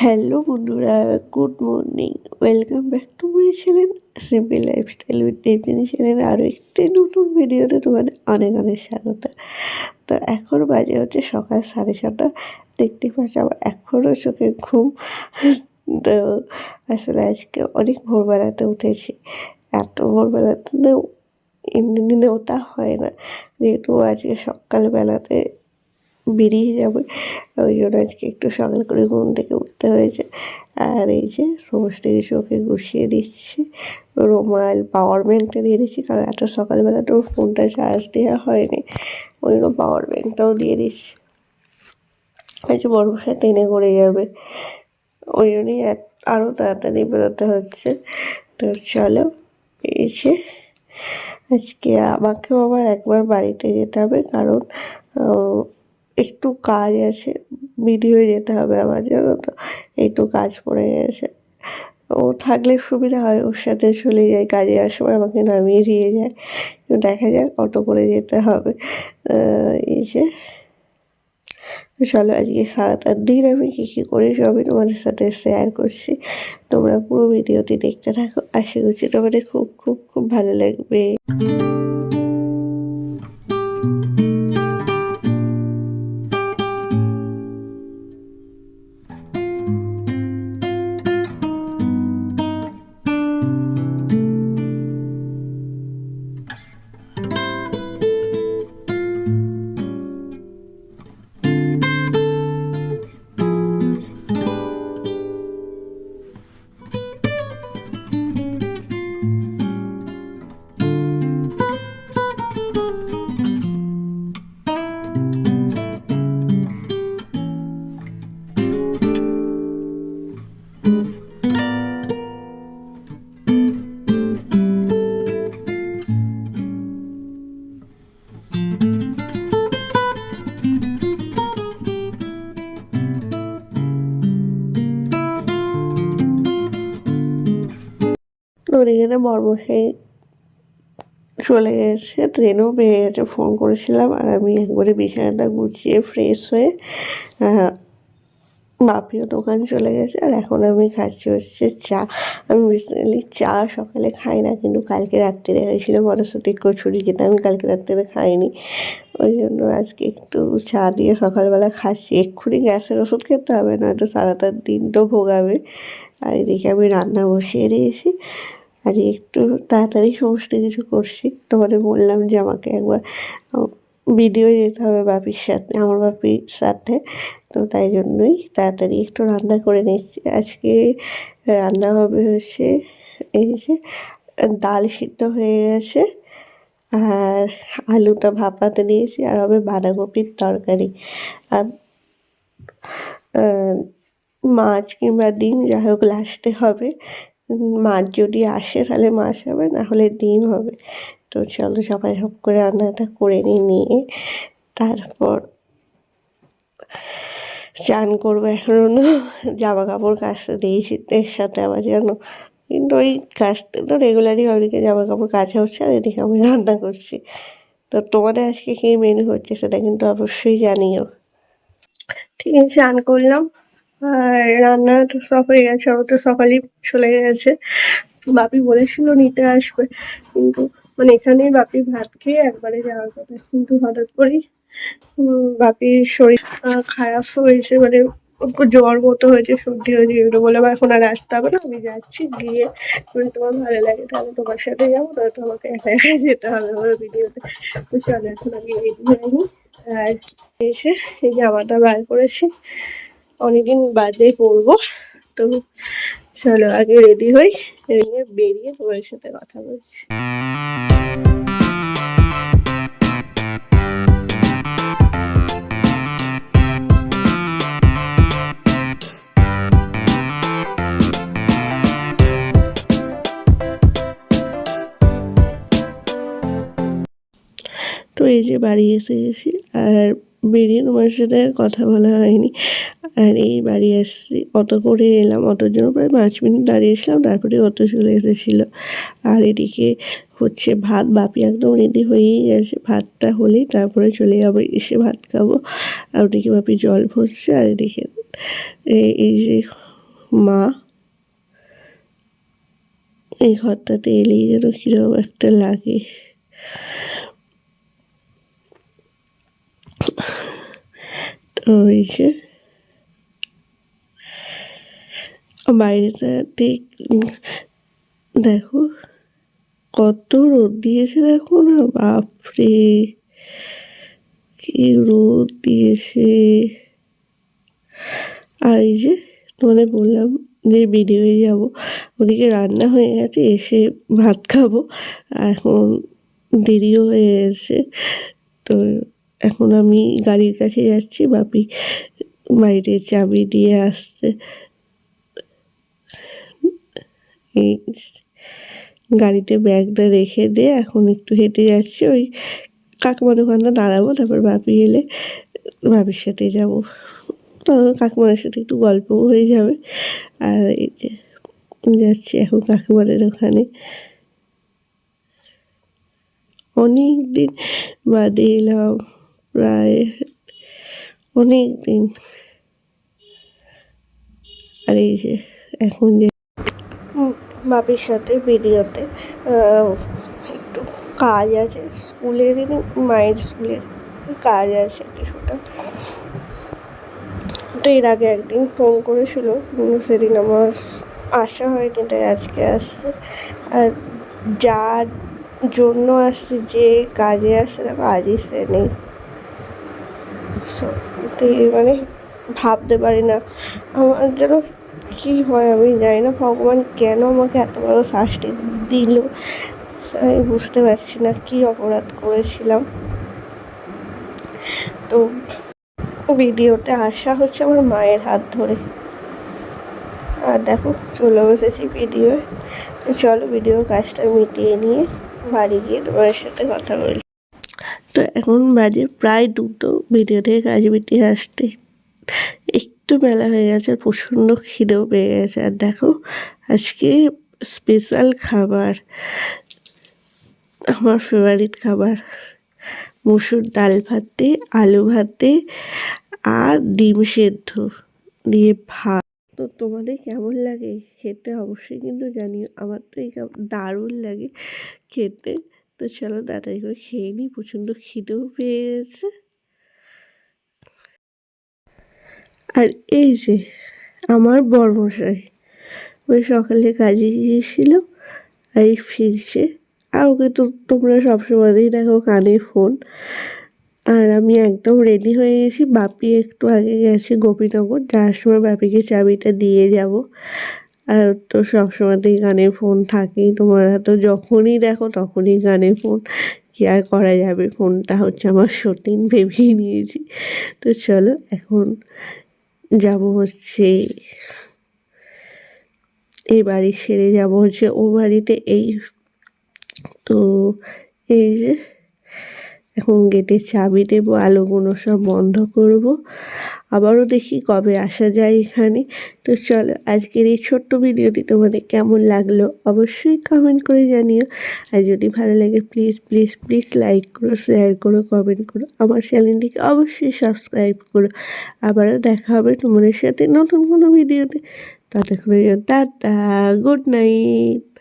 Hello বন্ধুরা, good morning. Welcome back to my channel simple lifestyle with Debjini চ্যানেলে আরও একটি নতুন ভিডিওতে তোমাদের অনেক অনেক স্বাগত। তো এখন বাজে হচ্ছে সকাল 7:30। দেখতে পাচ্ছি আমার এখনও চোখে ঘুম। তো আসলে আজকে অনেক ভোরবেলাতে উঠেছি। এত ভোরবেলাতে এমনি দিনে ওটা হয় না, যেহেতু আজকে সকালবেলাতে বেরিয়ে যাবে, ওই জন্য আজকে একটু সকাল করে ঘুম থেকে উঠতে হয়েছে। আর এই যে সমস্ত কিছু ওকে গুছিয়ে দিচ্ছি, রুমাল, পাওয়ার ব্যাঙ্কটা দিয়ে দিচ্ছি, কারণ এত সকালবেলা তো ফোনটা চার্জ দেওয়া হয়নি, ওই জন্য পাওয়ার ব্যাঙ্কটাও দিয়ে দিচ্ছি। এই যে বর্ষা টেনে করে যাবে, ওই জন্যই আরও তাড়াতাড়ি বেরোতে হচ্ছে। তো চলো, এই যে আজকে আমাকেও আবার একবার বাড়িতে যেতে হবে, কারণ একটু কাজ আছে, ভিডিও যেতে হবে আমার, জানো তো, একটু কাজ পড়ে গেছে। ও থাকলে সুবিধা হয়, ওর সাথে চলে যাই, কাজে আসার সময় আমাকে নামিয়ে দিয়ে যায়। দেখা যাক, অটো করে যেতে হবে। এই যে চলো, আজকে সারাটা দিন আমি কী কী করি সবই তোমাদের সাথে শেয়ার করছি। তোমরা পুরো ভিডিওটি দেখতে থাকো, আশা করছি তোমাদের খুব খুব খুব ভালো লাগবে। ওদিকে বর্মশাই চলে গেছে, ট্রেনও পেয়ে গেছে, ফোন করেছিলাম। আর আমি একবারে বিছানাটা গুছিয়ে ফ্রেশ হয়ে বাপিও দোকান চলে গেছে। আর এখন আমি খাচ্ছি হচ্ছে চা। আমি বেসিক্যালি চা সকালে খাই না, কিন্তু কালকে রাত্রে হয়েছিল মটরশুঁটি কচুরি, যেটা আমি কালকে রাত্রে খাইনি, ওই জন্য আজকে একটু চা দিয়ে সকালবেলা খাচ্ছি। এক্ষুনি গ্যাসের ওষুধ খেতে হবে, নয়তো সারাটা দিন তো ভোগাবে। আর এদিকে আমি রান্না বসিয়ে দিয়েছি, আর একটু তাড়াতাড়ি সমস্ত কিছু করছি। তোমাদের বললাম যে আমাকে একবার ভিডিও যেতে হবে বাপির সাথে, আমার বাপির সাথে, তো তাই জন্যই তাড়াতাড়ি একটু রান্না করে নিচ্ছি। আজকে রান্না হবে হচ্ছে এই যে ডাল সিদ্ধ হয়ে গেছে, আর আলুটা ভাপাতে দিয়েছি, আর হবে বাঁধাকপির তরকারি। আর মাছ কিংবা ডিম যাই হোক লাস্টে হবে। মাছ যদি আসে তাহলে মাছ হবে, না হলে ডিম হবে। তো চলো সবাই সব করে রান্নাটা করে নিয়ে তারপর চান করবো। এখনও জামা কাপড় কাচতে দিয়েছি এর সাথে আবার, জানো, কিন্তু ওই কাচতে তো রেগুলারই ওদিকে জামা কাপড় কাচা হচ্ছে, আর এদিকে আমি রান্না করছি। তো তোমাদের আজকে কী মেনু হচ্ছে সেটা কিন্তু অবশ্যই জানিও। ঠিক আছে, চান করলাম, আর রান্না তো সব হয়ে গেছে, ও তো সকালেই চলে গেছে। বাপি বলেছিল নিতে আসবে, কিন্তু মানে এখানেই বাপি ভাত খেয়ে একবারে যাওয়ার কথা, কিন্তু হঠাৎ করেই বাপির শরীর খারাপ হয়েছে, মানে খুব জ্বর মতো হয়েছে, সর্দি হয়েছে, এগুলো বলে এখন আর আসতে হবে না, আমি যাচ্ছি, গিয়ে যদি তোমার ভালো লাগে তাহলে তোমার সাথে যাবো, নয়তো আমাকে একা একা যেতে হবে আমার ভিডিওতে। তো চলো এখন আমি রেডি হয়ে নিই। আর এসে এই জামাটা বার করেছি, অনেকদিন বাদে পরবো। তো চলো আগে রেডি হই, বেরিয়ে তোমার সাথে কথা বলছি। তো এই যে বাড়ি এসে গেছি, আর বেরিয়ে তোমার সাথে কথা বলা হয়নি। আর এই বাড়ি এসেছি, অটো করে এলাম, অটোর জন্য প্রায় 5 মিনিট দাঁড়িয়েছিলাম, তারপরে অটো চলে এসেছিলো। আর এদিকে হচ্ছে ভাত, বাপি একদম রেডি হয়েই গেছে, ভাতটা হলেই তারপরে চলে যাবো, এসে ভাত খাবো। আর ওদিকে বাপি জল ভরছে, আর এদিকে এই যে মা এই ঘরটাতে এলেই যেন কিরকম একটা লাগে। তো এই যে বাইরেটা দেখো কত রোদ দিয়েছে, দেখো না, বাপরে কি রোদ দিয়েছে। আর এই যে তোমাদের বললাম যে ভিডিওয়ে যাব, ওদিকে রান্না হয়ে গেছে, এসে ভাত খাবো। এখন দেরিও হয়ে গেছে, তো এখন আমি গাড়ির কাছে যাচ্ছি, বাপি বাইরে চাবি দিয়ে আসছে। এই গাড়িতে ব্যাগটা রেখে দিয়ে এখন একটু হেঁটে যাচ্ছি, ওই কাকিমার ওখানে দাঁড়াবো, তারপর বাপি এলে বাপির সাথে যাবো। তো কাকিমার সাথে একটু গল্পও হয়ে যাবে। আর এই যে যাচ্ছি এখন কাকিমারের ওখানে। অনেক দিন বাদে এলাম, প্রায় অনেক দিন। আর এই যে এখন যে বাপির সাথে ভিডিওতে একটু কাজ আছে, স্কুলের মায়ের স্কুলের কাজ আছে কিছুটা। তো এর আগে একদিন ফোন করেছিল, কিন্তু সেদিন আমার আসা হয়নি, তাই আজকে আসছে। আর যার জন্য আসছে, যে কাজে আসছে না, কাজই সে নেই। সত্যি মানে ভাবতে পারি না, আমার যেন কী হয় আমি জানি না, ভগবান কেন আমাকে এত বড় শাস্তি দিল আমি বুঝতে পারছি না, কী অপরাধ করেছিলাম। তো ভিডিওতে আসা হচ্ছে আমার মায়ের হাত ধরে। আর দেখো চলে বসেছি ভিডিওয়ে। তো চলো ভিডিওর কাজটা মিটিয়ে নিয়ে বাড়ি গিয়ে তোমার সাথে কথা বলি। তো এখন বাজে প্রায় 2টো, ভিডিও থেকে কাজ মিটিয়ে আসতে একটু বেলা হয়ে গেছে, আর প্রচণ্ড খিদেও পেয়ে গেছে। আর দেখো আজকে স্পেশাল খাবার, আমার ফেভারিট খাবার, মুসুর ডাল ভাতে, আলু ভাতে আর ডিম সেদ্ধ দিয়ে ভাত। তো তোমাদের কেমন লাগে খেতে অবশ্যই কিন্তু জানিও, আমার তো এই দারুণ লাগে খেতে। তো চলো তাড়াতাড়ি করে খেয়ে নিই, প্রচণ্ড খিদেও পেয়ে গেছে। আর এই যে আমার বরমশাই, ওই সকালে কাজে গিয়েছিল, এই ফিরছে। আর ওকে তো তোমরা সবসময়ই দেখো কানে ফোন। আর আমি একদম রেডি হয়ে গেছি, বাপি একটু আগে গেছে গোপীনগর, যাওয়ার সময় বাপিকে চাবিটা দিয়ে যাব। আর তো সবসময়তেই কানে ফোন থাকেই, তোমরা তো যখনই দেখো তখনই কানে ফোন, কি আর করা যাবে, ফোনটা হচ্ছে আমার সতীন ভেবেই নিয়েছি। তো চলো এখন যাব হচ্ছে এই বাড়ি সেরে যাব হচ্ছে ও বাড়িতে। এই তো এই যে এখন গেটে চাবি দেবো, আলোগুলো সব বন্ধ করব, আবারও দেখি কবে আসা যায় এখানে। তো চলো আজকের এই ছোট্ট ভিডিওটি তোমাদের কেমন লাগলো অবশ্যই কমেন্ট করে জানিও। আর যদি ভালো লাগে প্লিজ প্লিজ প্লিজ লাইক করো, শেয়ার করো, কমেন্ট করো, আমার চ্যানেলটিকে অবশ্যই সাবস্ক্রাইব করো। আবারও দেখা হবে তোমাদের সাথে নতুন কোনো ভিডিওতে। ততক্ষণে টাটা, গুড নাইট।